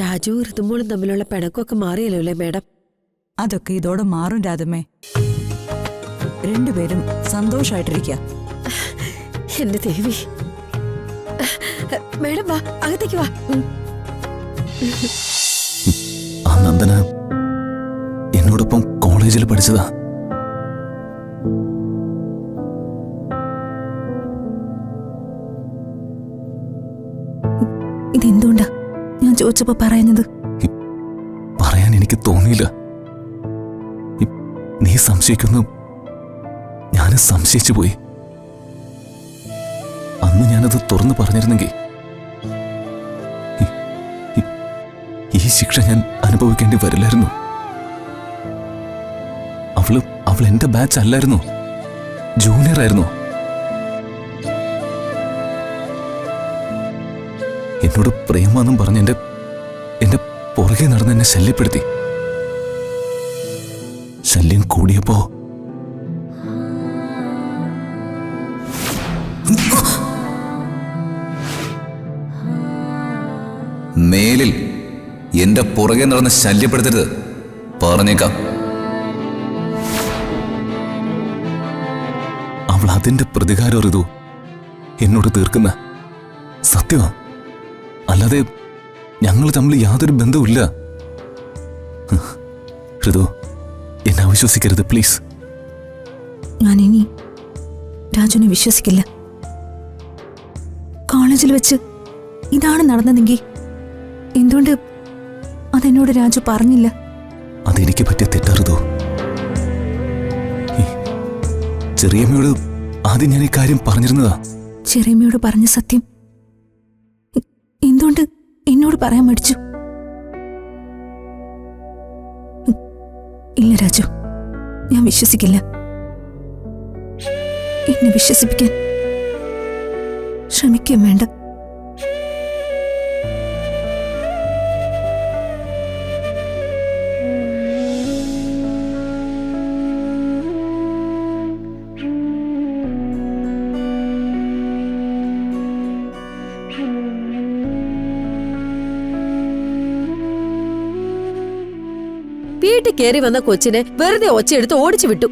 രാജുവും ഋതുമോളും തമ്മിലുള്ള പിണക്കമൊക്കെ മാറിയല്ലോ അല്ലേ മേഡം? അതൊക്കെ ഇതോടെ മാറും രാധമ്മേ. രണ്ടുപേരും സന്തോഷായിട്ടിരിക്കുക. എന്റെ ദേവി. മേഡം വാ, അകത്തേക്ക് വാ. ആ നന്ദന എന്നോടൊപ്പം കോളേജിൽ പഠിച്ചതാ. ഇതെന്തുകൊണ്ടാ ഞാൻ ചോദിച്ചപ്പോ പറയുന്നത്? പറയാൻ എനിക്ക് തോന്നിയില്ല. നീ സംശയിക്കുന്നു, ഞാൻ സംശയിച്ചു പോയി. അന്ന് ഞാനത് തുറന്നു പറഞ്ഞിരുന്നെങ്കിൽ ഈ ശിക്ഷ ഞാൻ അനുഭവിക്കേണ്ടി വരില്ലായിരുന്നു. അവൾ എന്റെ ബാച്ച് അല്ലായിരുന്നു, ജൂനിയർ ആയിരുന്നു. എന്നോട് പ്രേമാന്നും പറഞ്ഞ് എന്റെ പുറകെ നടന്ന് എന്നെ ശല്യപ്പെടുത്തി. ശല്യം കൂടിയപ്പോ മേലിൽ എന്റെ പുറകെ നടന്ന് ശല്യപ്പെടുത്തരുത്, പറഞ്ഞേക്കാം. അവൾ അതിന്റെ പ്രതികാരം ഋതു എന്നോട് തീർക്കുന്ന സത്യമാ. അല്ലാതെ ഞങ്ങൾ തമ്മിൽ യാതൊരു ബന്ധവുമില്ല. ഋതു, എന്നെ അവിശ്വസിക്കരുത് പ്ലീസ്. ഞാനിനി രാജുവിനെ വിശ്വസിക്കില്ല. കോളേജിൽ വെച്ച് ഇതാണ് നടന്നതെങ്കിൽ എന്തുകൊണ്ട് അതെന്നോട് രാജു പറഞ്ഞില്ല? അതെനിക്ക് പറ്റിയ തെറ്ററുതോ. ചെറിയമ്മയോട് ആദ്യം ഞാൻ ഈ കാര്യം പറഞ്ഞിരുന്നതാ. ചെറിയമ്മയോട് പറഞ്ഞ സത്യം എന്തുകൊണ്ട് എന്നോട് പറയാൻ മടിച്ചു? ഇല്ല രാജു, ഞാൻ വിശ്വസിക്കില്ല. എന്നെ വിശ്വസിപ്പിക്കാൻ ശ്രമിക്കുകയും വേണ്ട. വീട്ടിൽ കയറി വന്ന കൊച്ചിനെ വെറുതെ ഒച്ചയെടുത്ത് ഓടിച്ചു വിട്ടു.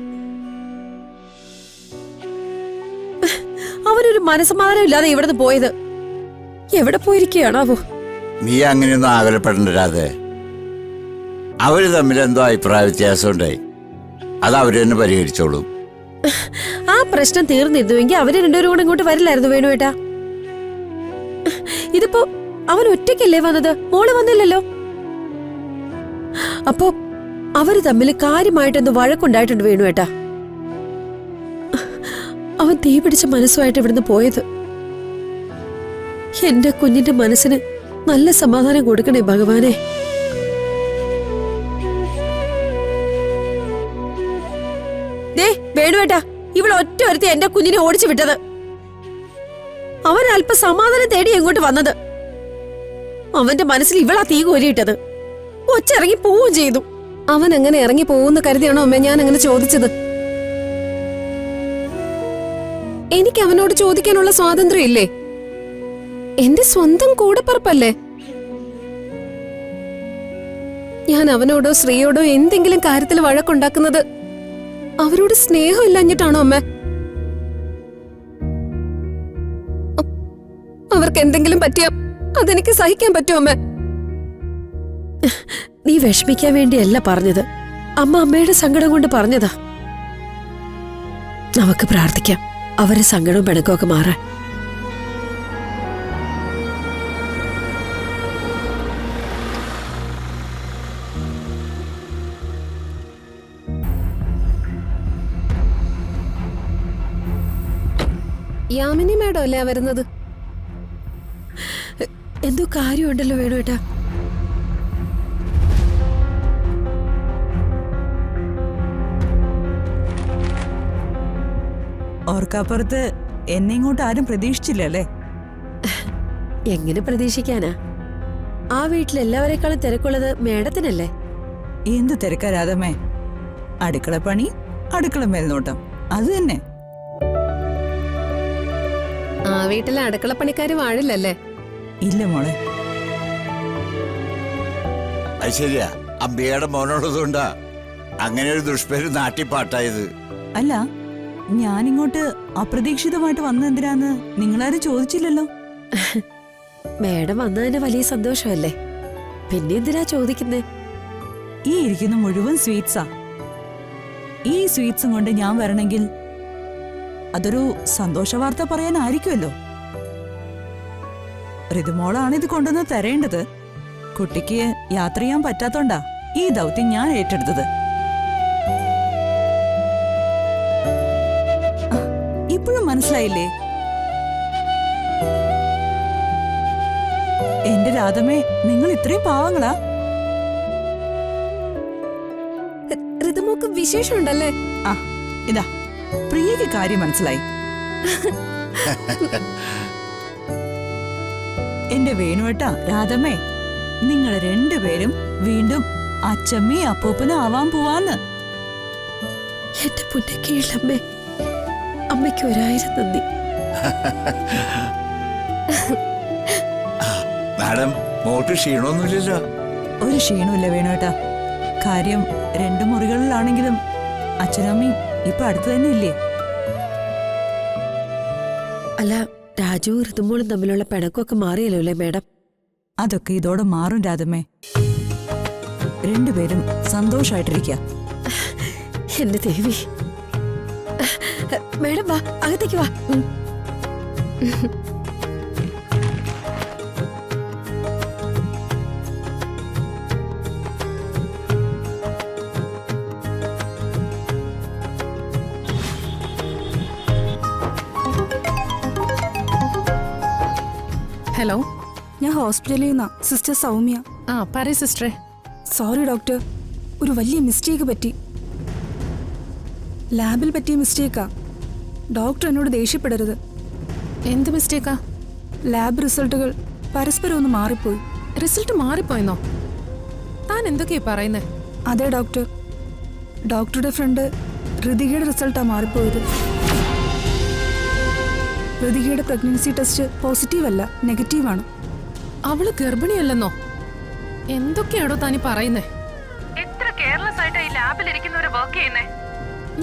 അവനൊരു മനസ്സമാധാനം ഇല്ലാതെ ഇവിടുന്ന് പോയത്. എവിടെ പോയിരിക്കുകയാണാവോ? നീ അങ്ങനെയൊന്നും ആകുലപ്പെടണ്ട രാധേ. അവര് തമ്മിൽ എന്തോ അഭിപ്രായ വ്യത്യാസം ഉണ്ടായി, അത് അവര് തന്നെ പരിഹരിച്ചോളും. ആ പ്രശ്നം തീർന്നിരുന്നുവെങ്കിൽ അവര് രണ്ടുപേരും കൂടെ ഇങ്ങോട്ട് വരില്ലായിരുന്നു വേണുവേട്ടാ. ഇതിപ്പോ അവൻ ഒറ്റയ്ക്കല്ലേ വന്നത്, മോള് വന്നില്ലല്ലോ. അപ്പോ അവര് തമ്മിൽ കാര്യമായിട്ടൊന്ന് വഴക്കുണ്ടായിട്ടുണ്ട് വേണുവേട്ടാ. അവൻ തീ പിടിച്ച മനസ്സുമായിട്ട് ഇവിടുന്ന് പോയത്. എന്റെ കുഞ്ഞിന്റെ മനസ്സിന് നല്ല സമാധാനം കൊടുക്കണേ ഭഗവാനെ. ദേ വേണുവേട്ടാ, ഇവിടെ ഒറ്റ ഒരുത്തി എന്റെ കുഞ്ഞിനെ ഓടിച്ചു വിട്ടത്. അവൻ അല്പ സമാധാനം തേടി എങ്ങോട്ട് വന്നത്. അവന്റെ മനസ്സിൽ ഇവളാ തീ കോരിയിട്ടത്. ഒച്ചിറങ്ങി പോവുകയും ചെയ്തു. അവൻ അങ്ങനെ ഇറങ്ങി പോകുന്ന കരുതിയാണോ അമ്മ ഞാൻ അങ്ങനെ ചോദിച്ചത്? എനിക്ക് അവനോട് ചോദിക്കാനുള്ള സ്വാതന്ത്ര്യം ഇല്ലേ? എന്റെ സ്വന്തം കൂടപ്പറപ്പല്ലേ. ഞാൻ അവനോടോ ശ്രീയോടോ എന്തെങ്കിലും കാര്യത്തിൽ വഴക്കുണ്ടാക്കുന്നത് അവരോട് സ്നേഹം ഇല്ലഞ്ഞിട്ടാണോ അമ്മ? അവർക്ക് എന്തെങ്കിലും പറ്റിയാ അതെനിക്ക് സഹിക്കാൻ പറ്റുമോ അമ്മ? നീ വിഷമിക്കാൻ വേണ്ടിയല്ല പറഞ്ഞത്, അമ്മ അമ്മയുടെ സങ്കടം കൊണ്ട് പറഞ്ഞതാ. നമുക്ക് പ്രാർത്ഥിക്കാം അവരെ സങ്കടവും പിണക്കമൊക്കെ മാറാൻ. യാമിനി മേഡം അല്ലേ വരുന്നത്? എന്തോ കാര്യമുണ്ടല്ലോ വേണുവേട്ടാ. ഓർക്കപ്പുറത്ത് എന്നെ ഇങ്ങോട്ട് ആരും പ്രതീക്ഷിച്ചില്ലല്ലേ? എങ്ങനെ പ്രതീക്ഷിക്കാനാ? ആ വീട്ടിലെല്ലാവരെക്കാളും തിരക്കുള്ളത് മേഡത്തിനല്ലേ? എന്ത് തിരക്കാ രാധമ്മേ? അടുക്കള പണി, അടുക്കള മേൽനോട്ടം, അത് തന്നെ. ആ വീട്ടിലെ അടുക്കളപ്പണിക്കാര് വാഴില്ലല്ലേ? ഇല്ല മോളെ. അത് ശരിയാ, അമ്പികയുടെ മോനുള്ളതുകൊണ്ടാ അങ്ങനെ ഒരു ദുഷ്പേര് നാട്ടിപ്പാട്ടായത്. അല്ല, ഞാനിങ്ങോട്ട് അപ്രതീക്ഷിതമായിട്ട് വന്നെന്തിനാന്ന് നിങ്ങളാരും ചോദിച്ചില്ലല്ലോ. മേഡം വന്നതിന് വലിയ സന്തോഷമല്ലേ, പിന്നെ എന്തിനാ ചോദിക്കുന്നേ? ഈ ഇരിക്കുന്ന മുഴുവൻ സ്വീറ്റ്സാ. ഈ സ്വീറ്റ്സും കൊണ്ട് ഞാൻ വരണമെങ്കിൽ അതൊരു സന്തോഷ വാർത്ത പറയാനായിരിക്കുമല്ലോ. ഋതുമോളാണ് ഇത് കൊണ്ടുവന്ന് തരേണ്ടത്. കുട്ടിക്ക് യാത്ര ചെയ്യാൻ പറ്റാത്തോണ്ടാ ഈ ദൗത്യം ഞാൻ ഏറ്റെടുത്തത്. ഇപ്പോഴും മനസ്സിലായില്ലേ? എന്റെ രാധമേ, നിങ്ങൾ ഇത്രയും പാവങ്ങളാ? ഋതുമോക്ക് വിശേഷമുണ്ടല്ലേ? ആ, ഇതാ പ്രിയക്ക് കാര്യം മനസ്സിലായി. എന്റെ വേണുവേട്ടാ, രാധമ്മേ, നിങ്ങൾ രണ്ടുപേരും വീണ്ടും അച്ചമ്മയും അപ്പൂപ്പനും ആവാൻ പോവാന്ന്. എന്റെ പുന്നക്കീഴമ്മേ, അമ്മയ്ക്ക് 1000 നന്ദി. മാഡം, മോട്ട് ക്ഷീണമൊന്നുമില്ലല്ലോ? ഒരു ക്ഷീണമില്ല വേണുവേട്ടാ. കാര്യം 2 മുറികളിലാണെങ്കിലും അച്ഛനമ്മയും ഇപ്പൊ അടുത്ത് തന്നെ ഇല്ലേ? അല്ല, രാജുവും ഋതുമോളും തമ്മിലുള്ള പിണക്കമൊക്കെ മാറിയല്ലോ അല്ലേ മേഡം? അതൊക്കെ ഇതോടെ മാറും രാധമ്മേ. രണ്ടുപേരും സന്തോഷായിട്ടിരിക്ക. എന്റെ ദേവി. മേഡം വാ, അകത്തേക്ക് വാ. ഹലോ, ഞാൻ ഹോസ്പിറ്റലിൽ നിന്നാ, സിസ്റ്റർ സൗമ്യ. ആ പറയ് സിസ്റ്ററെ. സോറി ഡോക്ടർ, ഒരു വലിയ മിസ്റ്റേക്ക് പറ്റി. ലാബിൽ പറ്റിയ മിസ്റ്റേക്കാ. ഡോക്ടർ എന്നോട് ദേഷ്യപ്പെടരുത്. എന്ത് മിസ്റ്റേക്കാ? ലാബ് റിസൾട്ടുകൾ പരസ്പരം ഒന്ന് മാറിപ്പോയി. റിസൾട്ട് മാറിപ്പോയെന്നോ? താൻ എന്തൊക്കെയാ പറയുന്നേ? അതെ ഡോക്ടർ, ഡോക്ടറുടെ ഫ്രണ്ട് ഋതികയുടെ റിസൾട്ടാ മാറിപ്പോയത്. ഋതികയുടെ പ്രഗ്നൻസി ടെസ്റ്റ് പോസിറ്റീവ് അല്ല, നെഗറ്റീവാണ്. അവള് ഗർഭിണിയല്ലെന്നോ? എന്തൊക്കെയാണോ താനി പറയുന്നേ? എത്ര കെയർലെസ് ആയിട്ട് ഈ ലാബിൽ ഇരിക്കുന്നവരെ വർക്ക് ചെയ്യുന്നേ.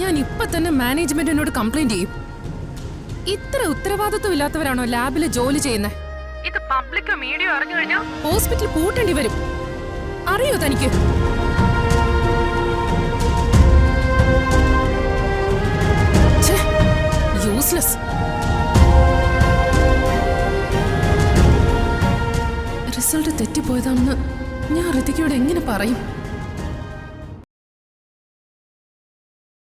ഞാൻ ഇപ്പൊ തന്നെ മാനേജ്മെന്റിനോട് കംപ്ലൈന്റ് ചെയ്യും. ഇത്ര ഉത്തരവാദിത്വം ഇല്ലാത്തവരാണോ ലാബിൽ ജോലി ചെയ്യുന്നത്? ഇത് പബ്ലിക്കോ മീഡിയ അറിഞ്ഞു കഴിഞ്ഞാൽ ഹോസ്പിറ്റൽ പൂട്ടേണ്ടി വരും. അറിയോ തനിക്ക്? യൂസ്ലെസ്. റിസൾട്ട് തെറ്റിപ്പോയതാണെന്ന് ഞാൻ ഋതികയോട് എങ്ങനെ പറയും?